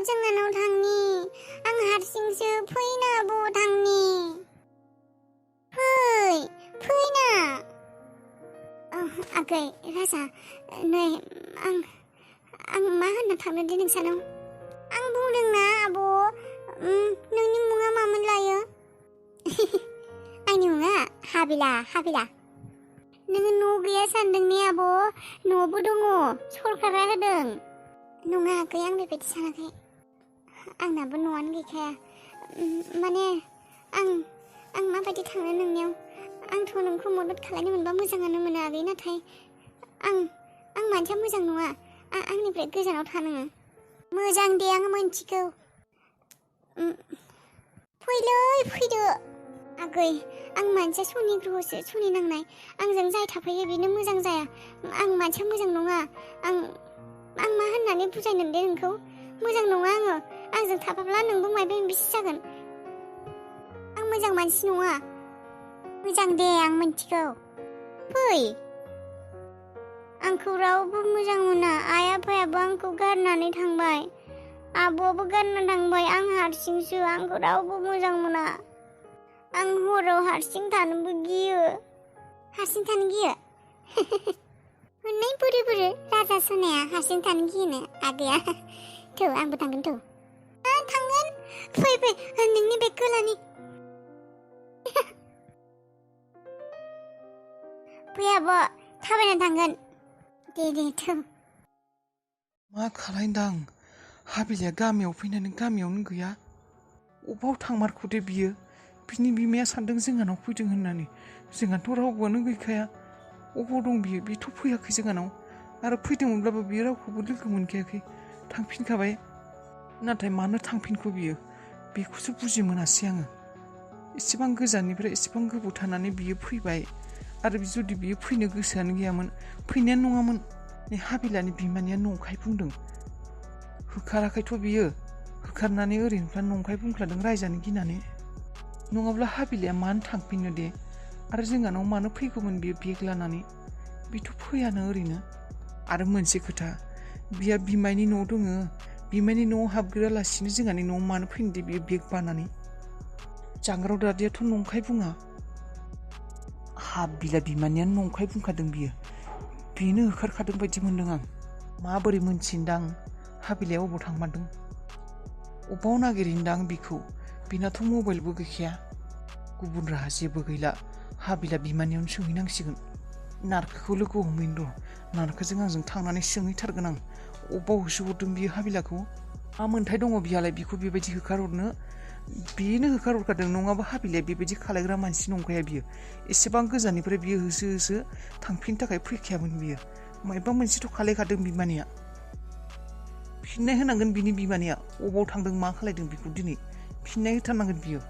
जोंहानाव थांनि आं हारसिंसो फैना आब' थांनि फैना आगै राजा नै आं मा होनना थांनो दे नोंसानाव आं बुंदोंना आब' नोंनि मुङा मामोन लायो आंनि मुङा हाबिला नोङो न' गैया सानदों ने आब' न'बो दङ सरकारा होदों नङा आगै आं बेबायदि सानाखै आंनाबो न'आनो गैखाया माने आं माबायदि थांनो नोंनियाव आंथ' नोंखौ मदद खालामनो मोनबा मोजाङानो मोनो आगै नाथाय आं मानसिया मोजां नङा आंनिफ्राय गोजानाव थानो मोजां दे आं मोनथिगौ फैदो आगै आं मानसिया सनि ग्रहसो सनि नांनाय आंजों जाय थाफायो बेनो मोजां जाया आं मानसिया मोजां नङा आं मा होननानै बुजायनो दे नोंखौ मोजां नङा आंजों थाफाब्ला नोंबो मायबा मायबिसो जागोन आं मोजां मानसि नङा मोजां दे आं मिन्थिगौ फै आंखौ रावबो मोजां मोना आइ आफायाबो आंखौ गारनानै थांबाय आब'आबो गारना थांबाय आं हारसिंसो आंखौ रावबो मोजां मोना आं हराव हारसिं थानोबो गियो हनै बुरि राजा सनाया हारसिं थानो गियोनो आगैया थौ आंबो थांगोन थांगोन फै नोंनि बेगखौ लानि फै आब' थाबायना थांगोन दे थौ मा खालायदां हाबिलाया गामियाव फैनानै गामियावनो गैया अबाव थांमारखो दे बियो बिनि बिमाया सानदों जोंहानाव फैदों होननानै जोंहाथ' रावबोआनो गैखाया अबाव दं बियो बेथ' फैयाखै जोंहानाव आरो फैदोंमोनब्लाबो बियो रावखौबो लोगो मोनखायाखै थांफिनखाबाय नाथाय मानो थांफिनखो बियो बेखौसो बुजि मोनासै आङो एसेबां गोजाननिफ्राय एसेबां गोबाव थानानै बियो फैबाय आरो जुदि बियो फैनो गोसोआनो गैयामोन फैनायानो नङामोन हाबिलानि बिमानिया नंखाय बुंदों होखाराखैथ' बियो होखारनानै ओरैनोफ्रा नंखाय बुंफ्लादों रायजानो गिनानै नङाब्ला हाबिलाया मानो थांफिननो दे आरो जोंहानाव मानो फैगौमोन बियो बेग लानानै बेथ' फैयानो ओरैनो आरो मोनसे खोथा बिया बिमायनि न' दङ बिमायनि न'आव हाबग्रोआलासिनो जोंहानि न'आव मानो फैनो दे बियो बेग बानानै जांग्राव दादियाथ' नंखाय बुङा हाबिला बिमानियानो नंखाय बुंखादों बियो बेनो होखारखादों बायदि मोनदों आं माबोरै मोनथिनदां हाबिलाया अबाव थांमारदों अबाव नागिरहैनदां बिखौ बिनाथ' मबाइलबो गैखाया गुबुन राहा जेबो गैला हाबिला बिमानियावनो सोंहैनांसिगोन नारखोखौ लोगो हमहैनो र' नारखोजों आंजों थांनानै सोंहैथारगोन आं अबाव होसोहरदों बियो हाबिलाखौ मा मोन्थाय दङ बिहालाय बिखौ बेबायदि होखारहरनो बेनो होखारहरखादों नङाबा हाबिलाया बेबायदि खालायग्रा मानसि नंखाया बियो एसेबां गोजाननिफ्राय बियो होसो थांफिननो थाखाय फैखायामोन बियो मायबा मोनसेथ' खालायखादों बिमानिया फिननाय होनांगोन बिनि बिमानिया अबाव थांदों मा खालायदों बेखौ दिनै फिननाय होथारनांगोन बियो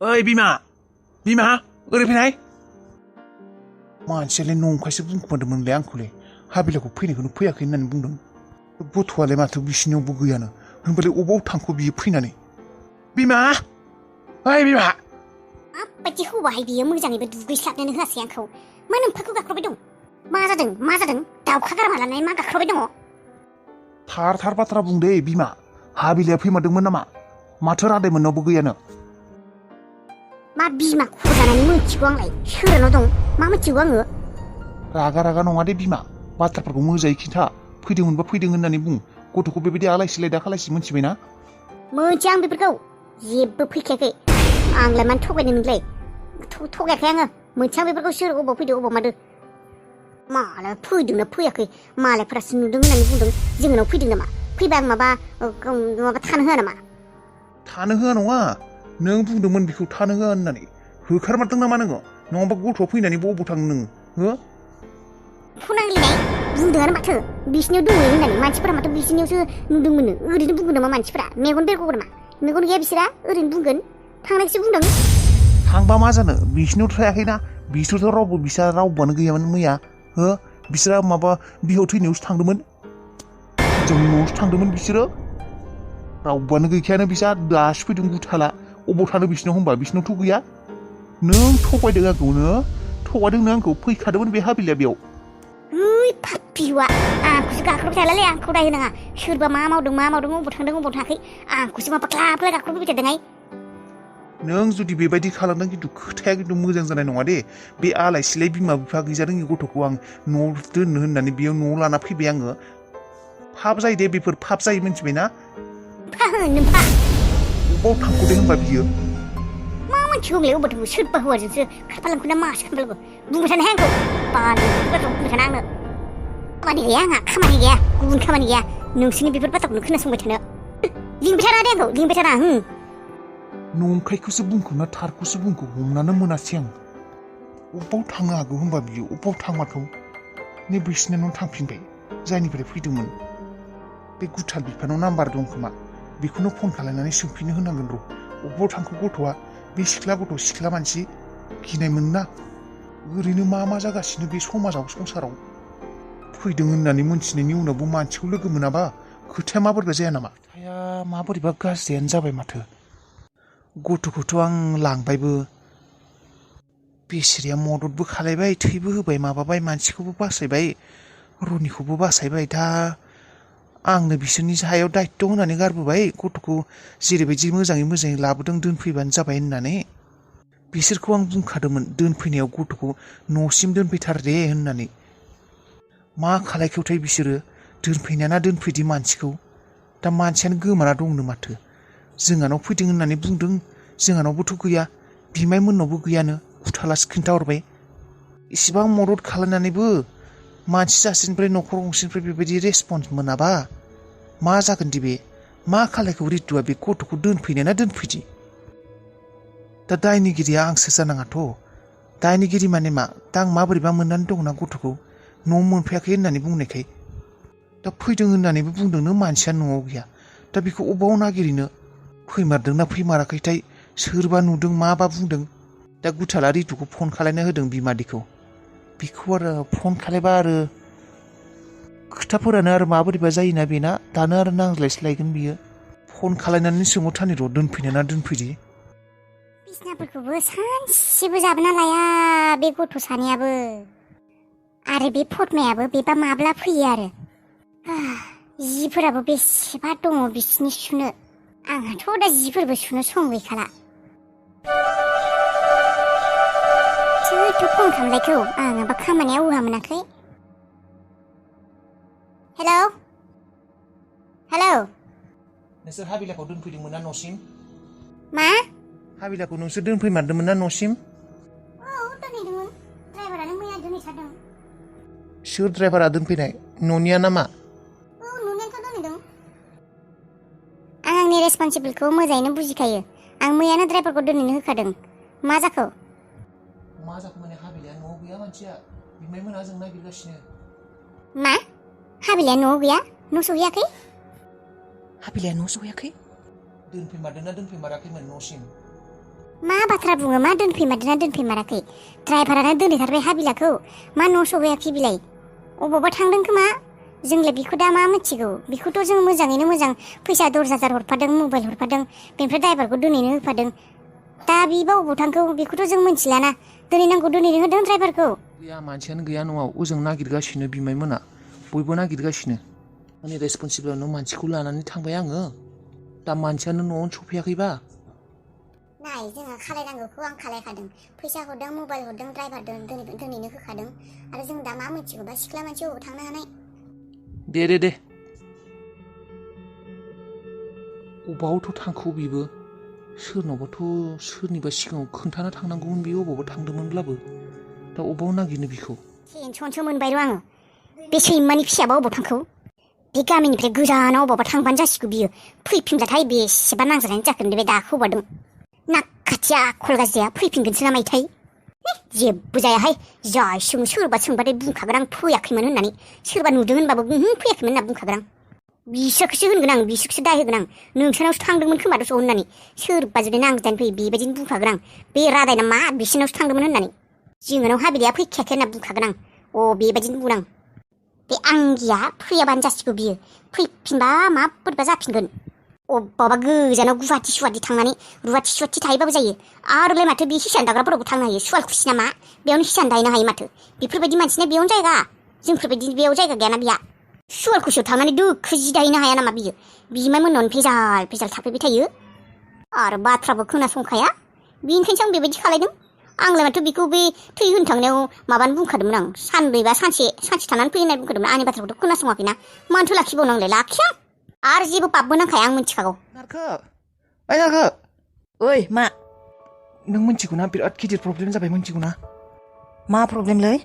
ओइ बिमा ओरै फैनाय मानसियालाय नंखायसो बुंखोमादोंमोनलाय आंखौलाय हाबिलाखौ फैनायखौनो फैयाखै होननानै बुंदों गथ'आलाय माथो बिसिनियावबो गैयानो होनबालाय अबाव थांखो बियो फैनानै बिमा माबायदि हौवाहाय बियो मोजाङैबो दुगैस्लाबनोनो होआसै आंखौ मा नोमफाखौ गाख्रबबाय दं मा जादों दाउखा गारमा लानानै मा गाख्रबबाय दङ थार बाथ्रा बुंदे बिमा हाबिलाया फैमारदोंमोन नामा माथो रादाय मोननावबो गैयानो मा बिमा खजानानै मोनथिगौ आंलाय सोरनाव दं मा मोनथिगौ आङो रागा नङा दे बिमा बाथ्राफोरखौ मोजाङै खिन्था फैदोंमोनबा फैदों होननानै बुं गथ'खौ बेबायदि आलाय सिलाय दा खालायसि मोनथिबायना मोनथिया आं बेफोरखौ जेबो फैखायाखै आंलाय मानो थगायनो नोंलाय थगायाखै आङो मोनथिया बेफोरखौ सोर अबाव फैदो अबाव मादो मालाय फैदोंना फैयाखै मालायफोरासो नुदों होननानै बुंदों जोंनाव फैदों नामा फैबा आं माबा थानो होआ नामा थानो होआ नङा नों बुंदोंमोन बेखौ थानो होआ होननानै होखारमारदों नामा नोङो नङाबा गथ'आ फैनानैबो अबाव थाङो नोङो हो फुनांलिनाय बुंदोंआनो माथो बिसिनियाव दङ होननानै मानसिफोरा माथो बिसिनियावसो नुदोंमोन ओरैनो बुंगोन नामा मानसिफोरा मेगन बेरगौ नामा मेगन गैया बिसोरा ओरैनो बुंगोन थांनायसो बुंदों थांबा मा जानो बिसिनियाव थायाखैना बिसोरथ' रावबोआनो गैयामोन मैया हो बिसोरा माबा बिहाव थैनायावसो थांदोंमोन जोंनि न'आवसो थांदोंमोन बिसोरो रावबोआनो गैखायानो बिसा दासो फैदों गुथाला अबाव थानो बिसिनाव होनबा बिसिनावथ' गैया नों थगायदों आंखौ फैखादोंमोन बे हाबिलाया बेयाव बिहुआ आंखौसो गाख्रबबाय थालालै आंखौ दाय होनाङा सोरबा मा मावदों अबाव थांदों अबाव थाङाखै आंखौसो मा फाख्ला गाख्रबबाय थादोंहाय नों जुदि बेबायदि खालामदों खिन्थु खोथाया खिन्थु मोजां जानाय नङा दे बे आलाय सिलाय बिमा बिफा गैजारोङि गथ'खौ आं न'आव दोननो होननानै बेयाव न'आव लाना फैबाय आङो फाब जायो दे बेफोर फाब जायो मिन्थिबायना फा होन फा अबाव थांखो दे होनबा बियो मा मोनथिगौ बेलाय अबाव थांखो सोरबा हौवाजोंसो खाफालांखो ना मासो खाफालांखो बुंबाय थानो हाया आंखौ बाल बुंबाय थानो आंनो खामानि गैया आंहा खामानि गैया गुबुन खामानि गैया नोंसोरनि बेफोर बाथ्राखौनो खोनासंबाय थानो लिंबाय थाना दे आंखौ लिंबाय थाना नंखायखौसो बुंखो ना थारखौसो बुंखो हमनानै मोनासै आं अबाव थांनो हागौ होनबा बियो अबाव थांमारखौ नै बैसिनाव थांफिनबाय जायनिफ्राय फैदोंमोन बे गुथाल बिफानाव नाम्बार दं खोमा बेखौनो फन खालामनानै सोंफिननो होनांगोन र' अबाव थांखो गथ'आ बे सिख्ला मानसि गिनायमोन ना ओरैनो मा जागासिनो बे समाजाव संसाराव फैदों होननानै मोनथिनायनि उनावबो मानसिखौ लोगो मोनाबा खोथाया माबोरैबा जाया नामा खोथाया माबोरैबा गाज्रियानो जाबाय माथो गथ'खौथ' आं लांबायबो बेसेरिया मददबो खालायबाय थैबो होबाय माबाबाय मानसिखौबो बासायबाय रनिखौबो बासायबाय दा आंनो बिसोरनि सायाव दायित्व होनानै गारबोबाय गथ'खौ जेरैबायदि मोजाङै लाबोदों दोनफैबानो जाबाय होननानै बिसोरखौ आं बुंखादोंमोन दोनफैनायाव गथ'खौ न'सिम दोनफैथार दे होननानै मा खालायखौथाय बिसोरो दोनफैनाया दोनफैदि मानसिखौ दा मानसियानो गोमाना दंनो माथो जोंहानाव फैदों होननानै बुंदों जोंहानावबोथ' गैया बिमायमोननावबो गैयानो गुथालासो खिन्थाहरबाय इसिबां मदद खालामनानैबो मानसि सासेनिफ्राय न'खर गंसेनिफ्राय बेबायदि रेसपन्स मोनाबा मा जागोन दि बे मा खालायखौ रितुआ बे गथ'खौ दोनफैनाय ना दोनफैदि दा दायनिगिरिया आंसो जानाङाथ' दायनिगिरि माने मा दा आं माबोरैबा मोननानै दंना गथ'खौ न'आव मोनफैयाखै होननानै बुंनायखाय दा फैदों होननानैबो बुंदोंनो मानसिया न'आव गैया दा बेखौ अबाव नागिरहैनो फैमारदोंना फैमाराखैथाय सोरबा नुदों माबा बुंदों दा गुथाला रितुखौ फन खालायना होदों बिमादैखौ बेखौ आरो फन खालायबा आरो खोथाफोरानो आरो माबोरैबा जायोना बेना दानो आरो नांज्लायस्लायगोन बियो फन खालायनानै सोंहरथारनि र' दोनफैनो ना दोनफैदि बिसनाफोरखौबो सानसेबो जाबोना लाया बे गथ' सानैयाबो आरो बे फटमायाबो बेबा माब्ला फैयो आरो जिफोराबो बेसेबा दङ बिसिनि सुनो आंहाथ' दा जिफोरबो सुनो सम गैखाला सोरथो फन खालामलायखौ आंहाबा खामानिया उहा मोनाखै हेलौ नोंसोर हाबिलाखौ दोनफैदोंमोन ना न'सिम मा हाबिलाखौ नोंसोर दोनफैमारदोंमोन ना न'सिम औ दोनहैदोंमोन ड्राइभारानो मैया दोनहैथारदों सोर ड्राइभारा दोनफैनाय न'निया नामा औ न'नियानोथ' दोनहैदों आं आंनि रेसपन्सिबोलखौ मोजाङैनो बुजिखायो आं मैयानो ड्राइभारखौ दोनहैनो होखादों मा जाखो माने हाबिलाया न'आव गैया मानसिया बिमायमोना जों नागिरगासिनो मा हाबिलाया न'आव गैया न' सहैयाखै हाबिलाया न' सहैयाखै दोनफैमारदोंना दोनफैमाराखैमोन न'सिम मा बाथ्रा बुङो मा दोनफैमारदोंना दोनफैमाराखै ड्राइभारानो दोनहैथारबाय हाबिलाखौ मा न' सहैयाखै बिलाय अबावबा थांदों खोमा जोंलाय बेखौ दा मा मिथिगौ बेखौथ' जों मोजाङैनो मोजां फैसा 10,000 हरफादों मबाइल हरफादों बेनिफ्राय ड्राइभारखौ दोनहैनो होफादों दा बिबा अबाव थांखौ बेखौथ' जों मिथिलाना दोनहैनांगौ दोनहैनो होदों ड्राइभारखौ गैया मानसियानो गैया न'आव ओजों नागिरगासिनो बिमायमोना बयबो नागिरगासिनो आंनि रेसपन्सिबोलावनो मानसिखौ लानानै थांबाय आङो दा मानसियानो न'आवनो सफैयाखैबा नाय जोंहा खालायनांगौखौ आं खालायखादों फैसा हरदों मबाइल हरदों ड्राइभार दोनहैनो होखादों आरो जों दा मा मिथिगौ बा सिख्ला मानसि अबाव थांनो हानाय दे अबावथ' थांखौ बिबो सोरनावबाथ' सोरनिबा सिगाङाव खोन्थाना थांनांगौमोन बियो अबावबा थांदोंमोनब्लाबो दा अबाव नागिरनो बिखौ टेनसनसो मोनबाय र' आङो बे सैमानि फिसाबा अबाव थांखौ बे गामिनिफ्राय गोजानाव अबावबा थांबानो जासिगौ बियो फैफिनब्लाथाय बेसेबा नांजानानै जागोन बे दाखौ हगारदों नाखाथिया आखल गाज्रिया फैफिनगोनसो ना मायथाय जेबो जायाहाय जाय सोरबा सोंबाथाय बुंखागोन आं फैयाखैमोन होननानै सोरबा नुदों होनबाबो फैयाखैमोन होनना बुंखागोन आं बिसोरखौसो होनगोन आं बिसोरखौसो दायहोगोन आं नोंसोरनावसो थांदोंमोन खोमा दस' होननानै सोरबा जुदि नांजानो फैयो बेबायदिनो बुंखागोन आं बे रादायना मा बिसोरनावसो थांदोंमोन होननानै जोंनाव हाबिलाया फैखायाखै होनना बुंखागोन आं बेबायदिनो बुंदों बे आंगिया फैयाबानो जासिगौ बियो फैफिनबा माबोरैबा जाफिनगोन अबेबा गोजानाव गुवाहाटि थांनानै रुवाथि थाहैबाबो जायो आरोलाय माथो बे हिसान दाग्राफोरावबो थांनो हायो सुवालकुसि नामा बेयावनो हिसान दाहैनो हायो माथो बेफोरबायदि मानसिना बेयावनो जायगा जोंफोरबायदि बेयाव जायगा गैयाना बिहा सुवालकुसियाव थांनानै दोखो जि दाहैनो हाया नामा बियो बिमाय मोननावनो भेजाल थाफैबाय थायो आरो बाथ्राबो खोनासंखाया बिनिखायनोसो आं बेबायदि खालायदों आंलाय माथो बेखौ बे थै होनो थांनायाव माबानो बुंखादोंमोन आं सानब्रैबा सानसे थानानै फै होननानै बुंखादोंमोन आंनि बाथ्राखौथ' खोनासङाखैना मानोथो लाखिबावनांलाय लाखिया आरो जेबो पापबो नांखाया आं मिथिखागौ नारखो ओइ मा नों मिथिगौना बिराद गिदिर प्रब्लेम जाबाय मिथिगौना मा प्रब्लेमलै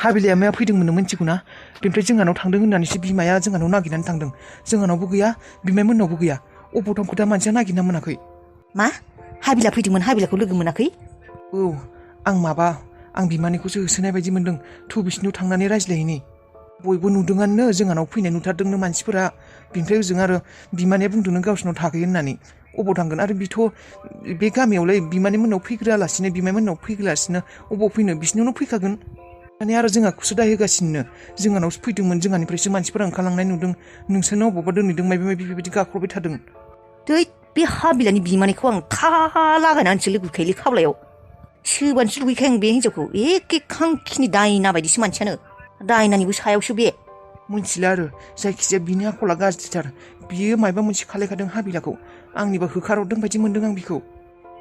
हाबिलिया माया फैदोंमोन नों मिथिगौना बेनिफ्राय जोंहानाव थांदों होननानैसो बिमाया जोंहानाव नागिरनानै थांदों जोंहानावबो गैया बिमाय मोननावबो गैया अबाव थांखो दा मानसिया नागिरना मोनाखै मा हाबिला फैदोंमोन हाबिलाखौ लोगो मोनाखै औ आं बिमानिखौसो होसोनाय बायदि मोनदों थौ बिसिनियाव थांनानै रायज्लायहैनि बयबो नुदोंआनो जोंहानाव फैनाय नुथारदोंनो मानसिफोरा बिनिफ्राय ओजों आरो बिमानिया बुंदोंनो गावसिनाव थाखै होननानै अबाव थांगोन आरो बिथ' बे गामियावलाय बिमानि मोननाव फैग्रालासिनो बिमाय मोननाव फैग्रालासिनो अबाव फैनो बिसिनियावनो फैखागोन माने आरो जोंहाखौसो दाय होगासिनो जोंहानावसो फैदोंमोन जोंहानिफ्रायसो मानसिफोरा ओंखारलांनाय नुदों नोंसोरनो अबावबा दोनहैदों माबा माबि बेबायदि गाख्रबबाय थादों थै बे हाबिलानि बिमानिखौ आं था लागायनानैसो लुगैखायोलै खावलायाव सोबानोसो लुगैखायो आं बे हिन्जावखौ एखे खांखिनि दायना बायदिसो मानसियानो दायनानिबो सायावसो बे मिथिला आरो जायखिजाया बिनि आखला गाज्रिथार बियो माबा मोनसे खालायखादों हाबिलाखौ आंनिबा होखारहरदों बायदि मोनदों आं बिखौ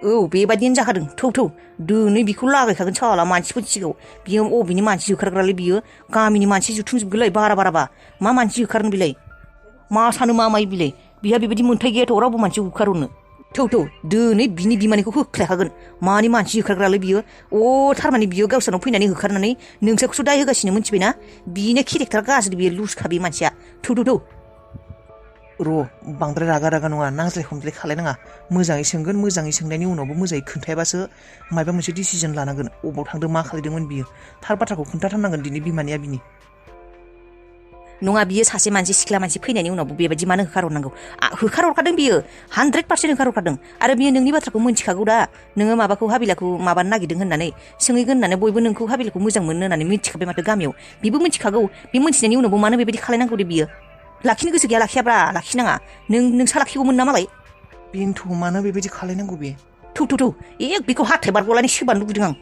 औ बेबादिनो जाखादों थौ दोनै बिखौ लागायखागोन साला मानसिफोरनि सिगाङाव बियो अबेनि मानसि होखारग्रालै बियो गामिनि मानसि जुथुमजोबगोनलाय बाराबा मा मानसि होखारनो बिलाय मा सानो मा मायो बिलाय बिहा बेबायदि मोन्थाय गैयाथ' रावबो मानसि होखारहरनो थौ दोनै बिनि बिमानिखौ होख्लायखागोन मानि मानसि होखारग्रालै बियो थारमाने बियो गावसोरनाव फैनानै होखारनानै नोंसोरखौसो दाय होगासिनो मिथिबायना बिनो केरेक्टार गाज्रि बियो लुसखा बे मानसिया थौ र' बांद्राय रागा नङा नांज्लाय खमज्लाय खालायनाङा मोजाङै सोंगोन मोजाङै सोंनायनि उनावबो मोजाङै खोन्थायाबासो माबा मोनसे डिसिजन लानांगोन अबाव थांदों मा खालायदोंमोन बियो थार बाथ्राखौ खोन्थाथारनांगोन दिनै बिमानिया बिनि नङा बियो सासे मानसि सिख्ला मानसि फैनायनि उनावबो बेबायदि मानो होखारहरनांगौ होखारहरखादों बियो 100% होखारहरखादों आरो बियो नोंनि बाथ्राखौ मिथिखागौ दा नोङो माबाखौ हाबिलाखौ माबानो नागिरदों होननानै सोंहैगोन होननानै बयबो नोंखौ हाबिलाखौ मोजां मोनो होननानै मिथिखाबाय माथो गामियाव बेबो मिथिखागौ बे मिथिनायनि उनावबो मानो बेबायदि खालायनांगौ दे बियो लाखिनो गोसो गैया लाखियाब्रा लाखिनाङा नोंसा लाखिगौमोन ना मालाय बेनोथ' मानो बेबायदि खालायनांगौ बे थौ बेखौ हाथाय बारग'लायनि सोबानो लुगैदों आं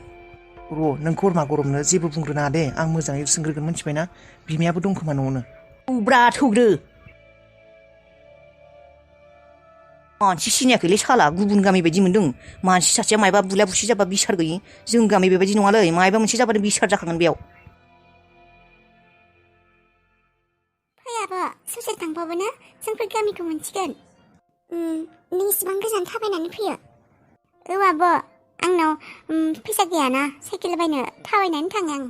र' नों गरमा गरमनो जेबो बुंग्रोनाङा दे आं मोजाङै सोंग्रोगोन मिथिबायना बिमायाबो दं खोमा न'आवनो थौब्रा थौग्रो मानसि सिनायाखैलै साला गुबुन गामि बायदि मोनदों मानसि सासेया मायबा बुला बुसि जाबा बिसार गैयि जों गामि बेबायदि नङालै मायबा मोनसे जाबानो बिसार जाखागोन बेयाव फैयाबो ससे थांबाबोना जोंफोर गामिखौ मोनसिगोन नों इसिबां गोजान थाबायनानै फैयो औ आब' आंनाव फैसा गैयाना साइकेल बायनो थाबायनानै थाङो आं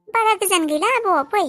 बारा गोजान गैला आब' फै